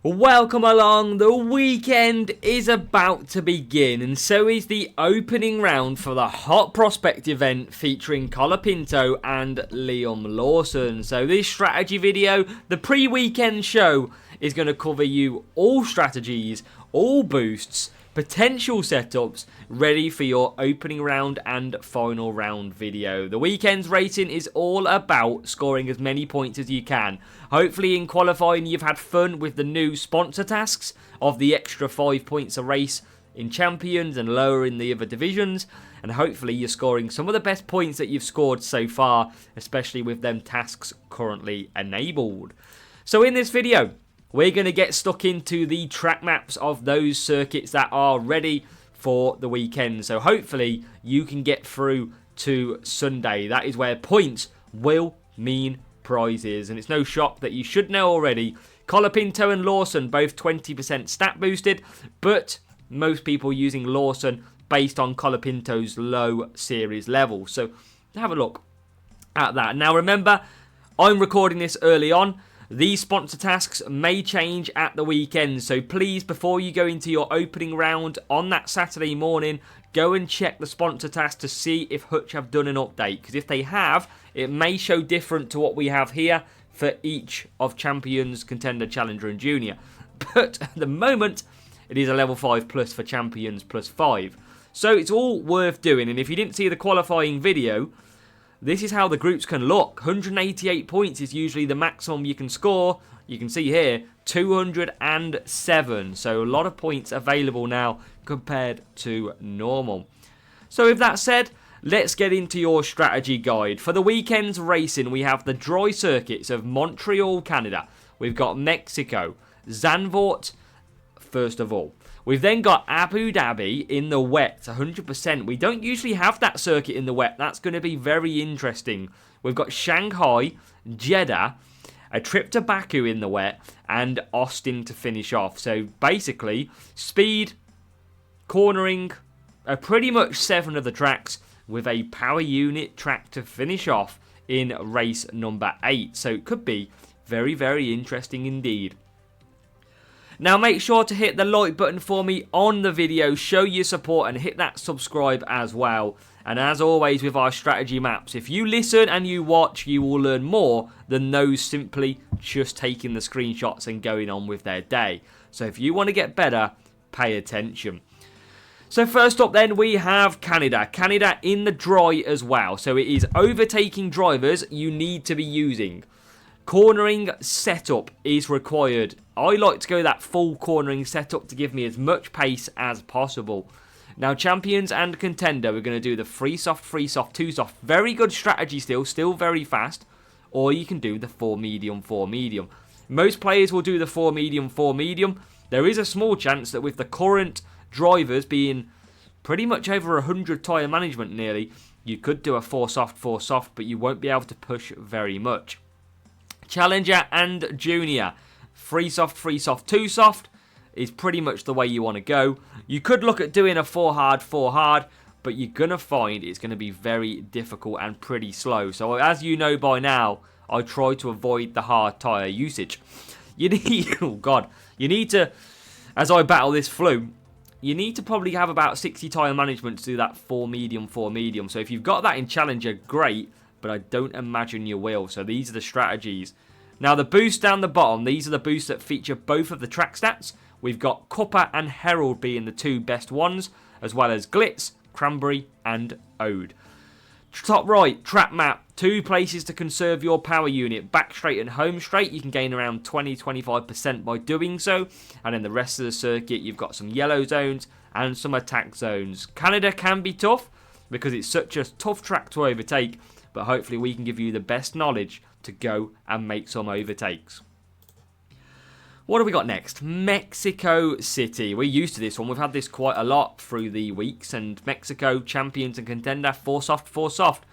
Welcome along, the weekend is about to begin and so is the opening round for the Hot Prospect event featuring Colapinto and Liam Lawson. So this strategy video, the pre-weekend show, is going to cover you all strategies, all boosts, potential setups, ready for your opening round and final round video. The weekend's racing is all about scoring as many points as you can. Hopefully in qualifying you've had fun with the new sponsor tasks of the extra 5 points a race in Champions and lower in the other divisions, and hopefully you're scoring some of the best points that you've scored so far, especially with them tasks currently enabled. So in this video, we're going to get stuck into the track maps of those circuits that are ready for the weekend. So hopefully you can get through to Sunday. That is where points will mean prizes. And it's no shock that you should know already. Colapinto and Lawson both 20% stat boosted, but most people using Lawson based on Colapinto's low series level. So have a look at that. Now remember, I'm recording this early on. These sponsor tasks may change at the weekend, so please, before you go into your opening round on that Saturday morning, go and check the sponsor task to see if Hutch have done an update, because if they have, it may show different to what we have here for each of Champions, Contender, Challenger and Junior. But at the moment, it is a level 5 plus for Champions plus 5. So it's all worth doing, and if you didn't see the qualifying video, this is how the groups can look. 188 points is usually the maximum you can score. You can see here, 207. So a lot of points available now compared to normal. So with that said, let's get into your strategy guide. For the weekend's racing, we have the dry circuits of Montreal, Canada. We've got Mexico, Zandvoort, first of all. We've then got Abu Dhabi in the wet, 100%. We don't usually have that circuit in the wet. That's going to be very interesting. We've got Shanghai, Jeddah, a trip to Baku in the wet, and Austin to finish off. So basically, speed, cornering, are pretty much 7 of the tracks with a power unit track to finish off in race number 8. So it could be very, very interesting indeed. Now make sure to hit the like button for me on the video, show your support and hit that subscribe as well. And as always with our strategy maps, if you listen and you watch, you will learn more than those simply just taking the screenshots and going on with their day. So if you want to get better, pay attention. So first up then we have Canada. Canada in the dry as well. So it is overtaking drivers you need to be using. Cornering setup is required. I like to go that full cornering setup to give me as much pace as possible. Now Champions and Contender, we're going to do the 3 soft, 2 soft. Very good strategy still very fast. Or you can do the 4 medium, 4 medium. Most players will do the 4 medium, 4 medium. There is a small chance that with the current drivers being pretty much over 100 tyre management nearly, you could do a 4 soft, but you won't be able to push very much. Challenger and Junior, 3 soft, 2 soft is pretty much the way you want to go. You could look at doing a 4 hard, but you're going to find it's going to be very difficult and pretty slow. So as you know by now, I try to avoid the hard tyre usage. You need, oh God, you need to, as I battle this flu, you need to probably have about 60 tyre management to do that 4 medium. So if you've got that in Challenger, great. But I don't imagine you will. So these are the strategies. Now the boosts down the bottom, these are the boosts that feature both of the track stats. We've got Cuppa and Herald being the 2 best ones, as well as Glitz, Cranberry and Ode. Top right, track map, 2 places to conserve your power unit. Back straight and home straight, you can gain around 20-25% by doing so. And in the rest of the circuit, you've got some yellow zones and some attack zones. Canada can be tough because it's such a tough track to overtake. But hopefully we can give you the best knowledge to go and make some overtakes. What have we got next? Mexico City. We're used to this one. We've had this quite a lot through the weeks. And Mexico, Champions and Contender, 4 soft.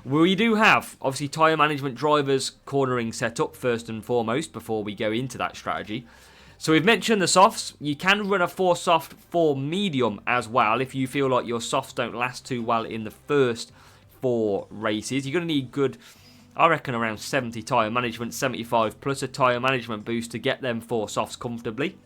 We do have, obviously, tyre management drivers cornering set up first and foremost before we go into that strategy. So we've mentioned the softs. You can run a 4 soft, 4 medium as well if you feel like your softs don't last too well in the first 4 races. You're going to need good I reckon around 70 tyre management, 75 plus a tyre management boost to get them 4 softs comfortably.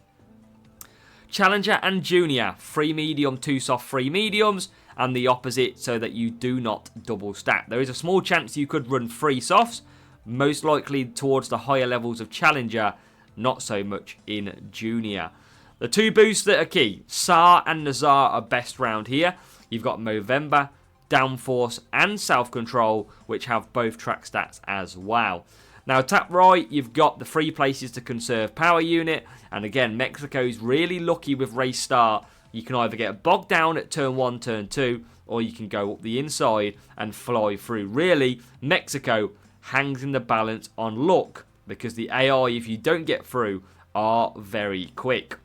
Challenger and Junior, 3 medium, 2 soft, 3 mediums, and the opposite so that you do not double stack. There is a small chance you could run 3 softs, most likely towards the higher levels of Challenger, not so much in Junior. The 2 boosts that are key, SAR and Nazar are best round here. You've got Movember, Downforce and Self-Control, which have both track stats as well. Now, tap right, you've got the 3 places to conserve power unit. And again, Mexico's really lucky with race start. You can either get bogged down at turn 1, turn 2, or you can go up the inside and fly through. Really, Mexico hangs in the balance on luck because the AI, if you don't get through, are very quick.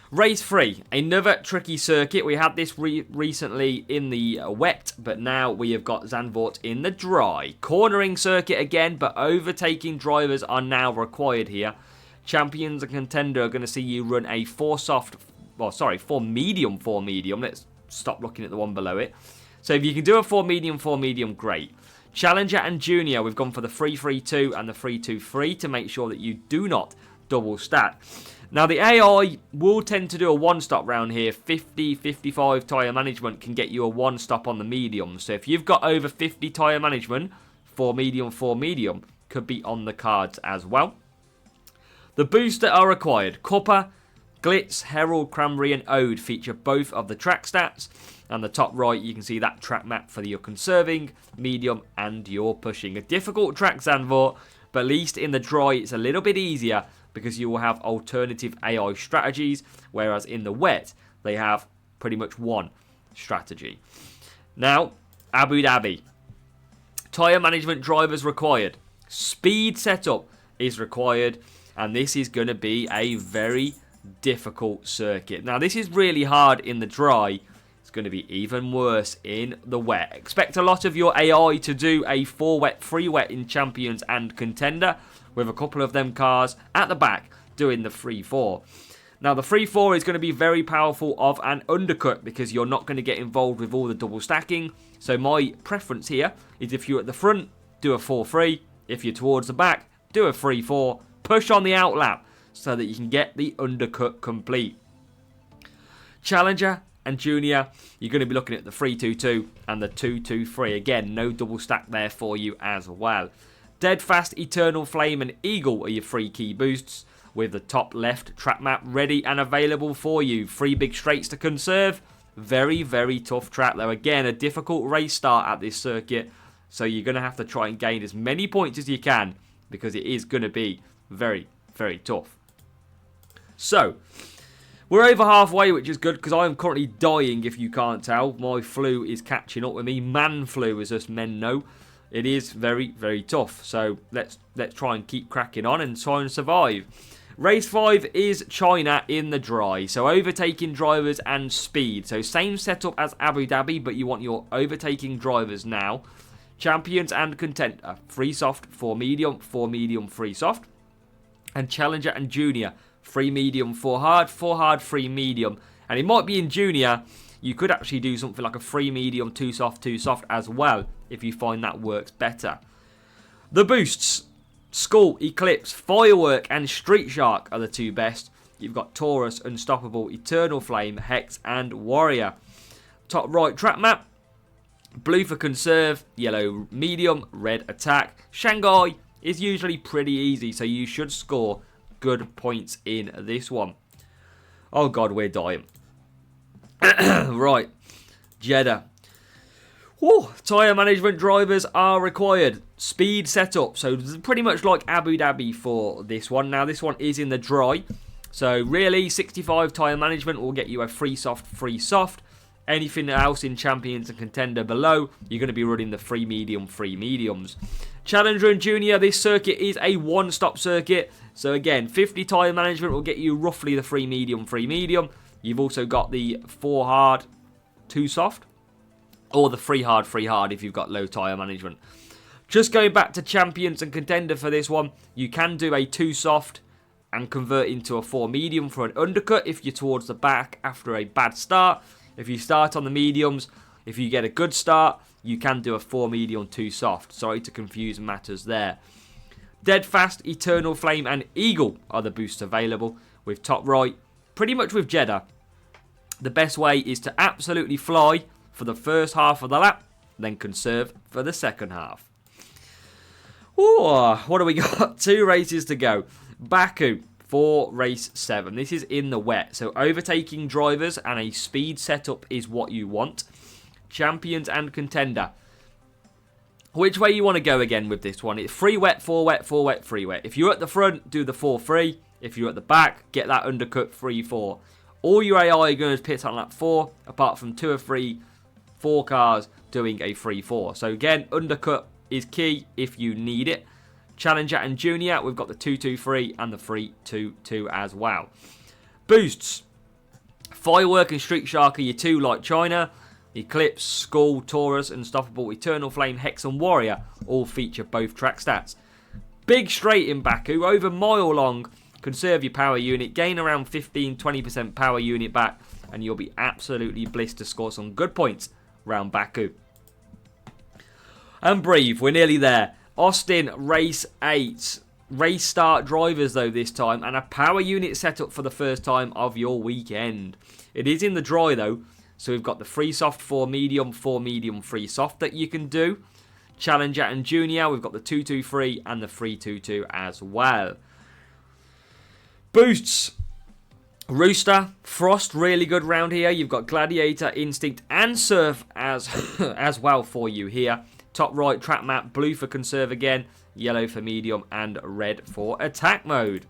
Race 3, another tricky circuit. We had this recently in the wet, but now we have got Zandvoort in the dry. Cornering circuit again, but overtaking drivers are now required here. Champions and Contender are going to see you run a 4 medium, 4 medium. Let's stop looking at the one below it. So if you can do a 4 medium, great. Challenger and Junior, we've gone for the 3-3-2 and the 3-2-3 to make sure that you do not double stack. Now, the AI will tend to do a one-stop round here. 50-55 tyre management can get you a one-stop on the medium. So if you've got over 50 tyre management, 4 medium, could be on the cards as well. The boosts that are required. Cuppa, Glitz, Herald, Cranberry and Ode feature both of the track stats. And the top right, you can see that track map for your conserving, medium and your pushing. A difficult track, Zandvoort, but at least in the dry, it's a little bit easier because you will have alternative AI strategies, whereas in the wet, they have pretty much one strategy. Now, Abu Dhabi. Tyre management drivers required. Speed setup is required, and this is going to be a very difficult circuit. Now, this is really hard in the dry. It's going to be even worse in the wet. Expect a lot of your AI to do a 4 wet, 3 wet in Champions and Contender, with a couple of them cars at the back doing the 3-4. Now, the 3-4 is going to be very powerful of an undercut because you're not going to get involved with all the double stacking. So my preference here is if you're at the front, do a 4-3. If you're towards the back, do a 3-4. Push on the outlap so that you can get the undercut complete. Challenger and Junior, you're going to be looking at the 3-2-2 and the 2-2-3. Again, no double stack there for you as well. Dead Fast, Eternal Flame and Eagle are your 3 key boosts, with the top left track map ready and available for you. 3 big straights to conserve. Very, very tough track though. Again, a difficult race start at this circuit, so you're going to have to try and gain as many points as you can because it is going to be very, very tough. So, we're over halfway, which is good because I'm currently dying if you can't tell. My flu is catching up with me. Man flu, as us men know. It is very, very tough. So let's try and keep cracking on and try and survive. Race 5 is China in the dry. So overtaking drivers and speed. So same setup as Abu Dhabi, but you want your overtaking drivers now. Champions and Contender. 3 soft, 4 medium, 3 soft. And Challenger and Junior. 3 medium, 4 hard, 3 medium. And it might be in Junior, you could actually do something like a 3 medium, 2 soft as well, if you find that works better. The boosts. Skull, Eclipse, Firework and Street Shark are the 2 best. You've got Taurus, Unstoppable, Eternal Flame, Hex and Warrior. Top right track map. Blue for conserve, yellow medium, red attack. Shanghai is usually pretty easy, so you should score good points in this one. Oh god, we're dying. Right, Jeddah. Tyre management drivers are required. Speed setup, so pretty much like Abu Dhabi for this one. Now this one is in the dry, so really 65 tyre management will get you a 3 soft. Anything else in Champions and Contender below, you're going to be running the 3 mediums. Challenger and Junior, this circuit is a one-stop circuit. So again, 50 tyre management will get you roughly the 3 medium. You've also got the 4 hard, 2 soft. Or the 3 hard if you've got low tyre management. Just going back to Champions and Contender for this one, you can do a 2 soft and convert into a 4 medium for an undercut if you're towards the back after a bad start. If you start on the mediums, if you get a good start, you can do a 4 medium, 2 soft. Sorry to confuse matters there. Dead Fast, Eternal Flame and Eagle are the boosts available. With top right, pretty much with Jeddah, the best way is to absolutely fly for the first half of the lap, then conserve for the second half. Ooh, what do we got? 2 races to go. Baku for race 7. This is in the wet, so overtaking drivers and a speed setup is what you want. Champions and contender. Which way you want to go again with this one? It's 3 wet, 4 wet, 4 wet, 3 wet. If you're at the front, do the 4-3. If you're at the back, get that undercut 3-4. All your AI are going to pit on lap 4, apart from 2 or 3, 4 cars doing a 3-4. So again, undercut is key if you need it. Challenger and Junior, we've got the 2-2-3 and the 3-2-2 as well. Boosts. Firework and Street Shark are your 2 like China. Eclipse, Skull, Taurus, Unstoppable, Eternal Flame, Hex and Warrior all feature both track stats. Big straight in Baku, over mile long. Conserve your power unit, gain around 15-20% power unit back, and you'll be absolutely blissed to score some good points round Baku. And Breathe, we're nearly there. Austin, race 8. Race start drivers though this time, and a power unit setup for the first time of your weekend. It is in the dry though, so we've got the 3 soft, 4 medium, 3 soft that you can do. Challenger and Junior, we've got the 2-2-3 and the 3-2-2 as well. Boosts. Rooster, Frost, really good round here. You've got Gladiator, Instinct and Surf as well for you here. Top right, track map, blue for conserve again, yellow for medium and red for attack mode.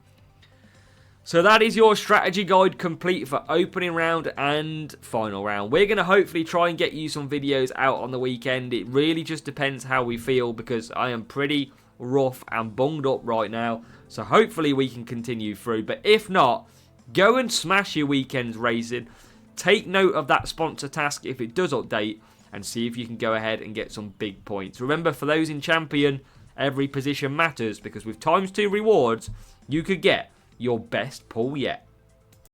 So that is your strategy guide complete for opening round and final round. We're going to hopefully try and get you some videos out on the weekend. It really just depends how we feel because I am pretty rough and bunged up right now. So hopefully we can continue through. But if not, go and smash your weekend's racing. Take note of that sponsor task if it does update and see if you can go ahead and get some big points. Remember, for those in Champion, every position matters because with ×2 rewards, you could get your best pull yet.